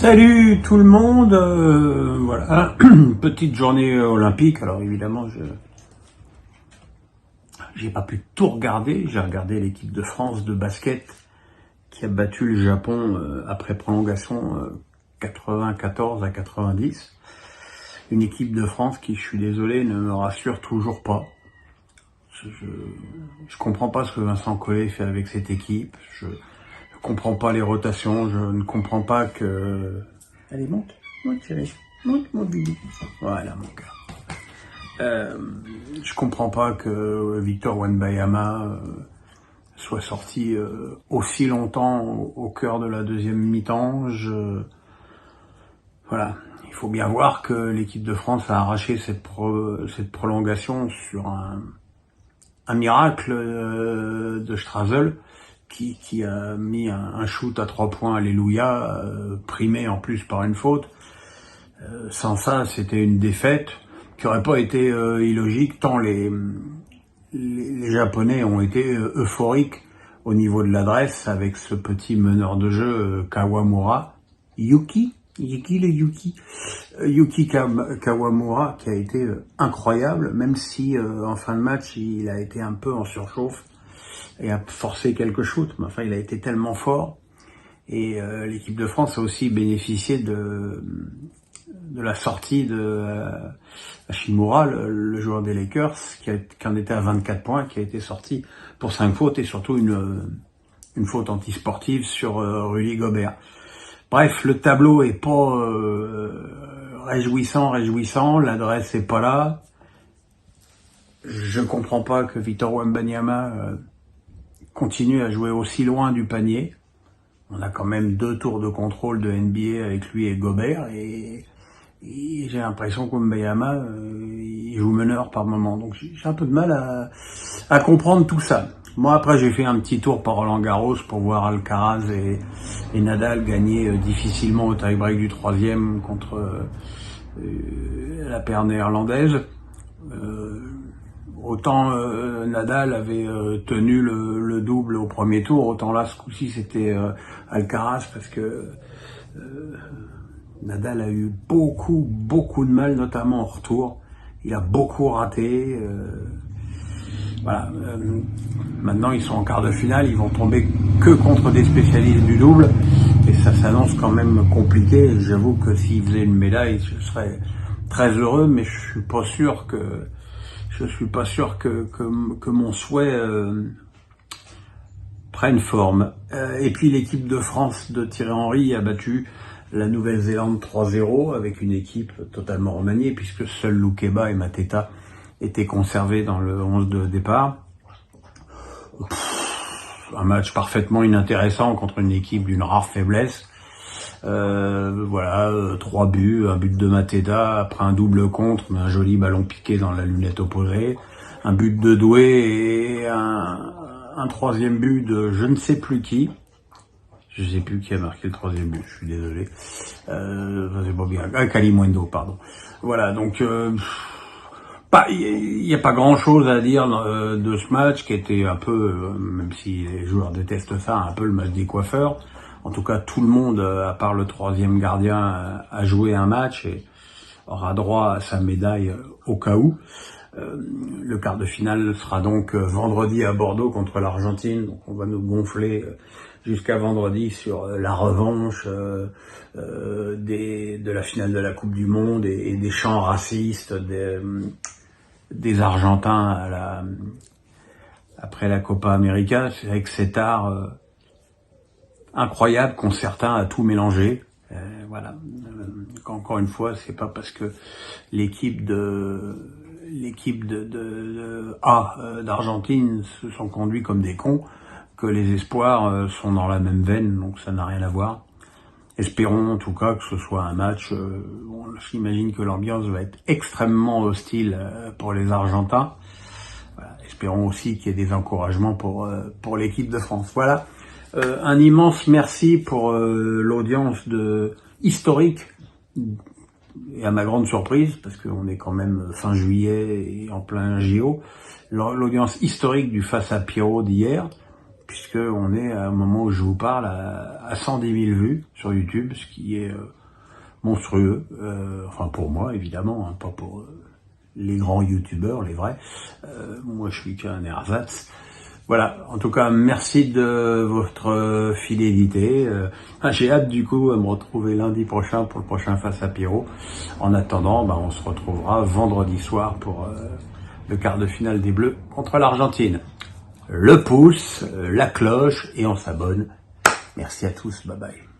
Salut tout le monde, voilà, petite journée olympique. Alors évidemment, j'ai pas pu tout regarder. J'ai regardé l'équipe de France de basket qui a battu le Japon après prolongation 94 à 90. Une équipe de France qui, je suis désolé, ne me rassure toujours pas. Je comprends pas ce que Vincent Collet fait avec cette équipe. Je comprends pas les rotations. Je ne comprends pas que... Allez, monte chérie, monte mon bébé. Voilà mon cœur. Je comprends pas que Victor Wembanyama soit sorti aussi longtemps au cœur de la deuxième mi-temps. Voilà, il faut bien voir que l'équipe de France a arraché cette prolongation sur un miracle de Strasel qui a mis un shoot à 3 points, alléluia, primé en plus par une faute. Sans ça, c'était une défaite qui aurait pas été illogique, tant les Japonais ont été euphoriques au niveau de l'adresse avec ce petit meneur de jeu Kawamura, Yuki Kawamura, qui a été incroyable, même si en fin de match il a été un peu en surchauffe et a forcé quelques shoots, mais enfin il a été tellement fort. Et l'équipe de France a aussi bénéficié de la sortie de Hachimura, le joueur des Lakers, qui en était à 24 points, qui a été sorti pour 5 fautes et surtout une faute antisportive sur Rudy Gobert. Bref, le tableau est pas réjouissant, l'adresse est pas là. Je comprends pas que Victor Wembanyama continue à jouer aussi loin du panier. On a quand même 2 tours de contrôle de NBA avec lui et Gobert, et j'ai l'impression que Wembanyama il joue meneur par moment. Donc j'ai un peu de mal à comprendre tout ça. Moi après j'ai fait un petit tour par Roland-Garros pour voir Alcaraz et Nadal gagner difficilement au tie-break du 3e contre la paire néerlandaise. Autant Nadal avait tenu le double au premier tour, autant là ce coup-ci c'était Alcaraz, parce que Nadal a eu beaucoup de mal, notamment en retour. Il a beaucoup raté. Voilà. Maintenant ils sont en quart de finale, ils vont tomber que contre des spécialistes du double, et ça s'annonce quand même compliqué. J'avoue que s'ils faisaient une médaille, je serais très heureux, mais je suis pas sûr que mon souhait prenne forme. Et puis l'équipe de France de Thierry Henry a battu la Nouvelle-Zélande 3-0 avec une équipe totalement remaniée, puisque seuls Loukeba et Mateta étaient conservés dans le 11 de départ. Un match parfaitement inintéressant contre une équipe d'une rare faiblesse. Voilà, 3 buts, un but de Mateda après un double contre, mais un joli ballon piqué dans la lunette opposée, un but de Doué et un 3e but de je ne sais plus qui. Je sais plus qui a marqué le 3e but, je suis désolé. C'est pas bien. Kalimundo, pardon. Voilà, donc il n'y a pas grand chose à dire de ce match qui était un peu, même si les joueurs détestent ça, un peu le match des coiffeurs. En tout cas, tout le monde, à part le 3e gardien, a joué un match et aura droit à sa médaille au cas où. Le quart de finale sera donc vendredi à Bordeaux contre l'Argentine. Donc on va nous gonfler jusqu'à vendredi sur la revanche de la finale de la Coupe du Monde et des chants racistes des Argentins après la Copa América, avec cet art incroyable qu'ont certains à tout mélanger. Voilà. Encore une fois, c'est pas parce que l'équipe d'Argentine se sont conduits comme des cons que les espoirs sont dans la même veine, donc ça n'a rien à voir. Espérons en tout cas que ce soit un match, j'imagine que l'ambiance va être extrêmement hostile pour les Argentins. Voilà. Espérons aussi qu'il y ait des encouragements pour l'équipe de France. Voilà. Un immense merci pour l'audience historique, et à ma grande surprise, parce qu'on est quand même fin juillet et en plein JO, l'audience historique du Face à Pierrot d'hier. puisque on est, au moment où je vous parle, à 110 000 vues sur YouTube, ce qui est monstrueux, enfin pour moi évidemment, hein, pas pour les grands youtubeurs, les vrais. Moi je suis qu'un ersatz. Voilà, en tout cas merci de votre fidélité. J'ai hâte du coup à me retrouver lundi prochain pour le prochain Face à Pierrot. En attendant, on se retrouvera vendredi soir pour le quart de finale des Bleus contre l'Argentine. Le pouce, la cloche et on s'abonne. Merci à tous, bye bye.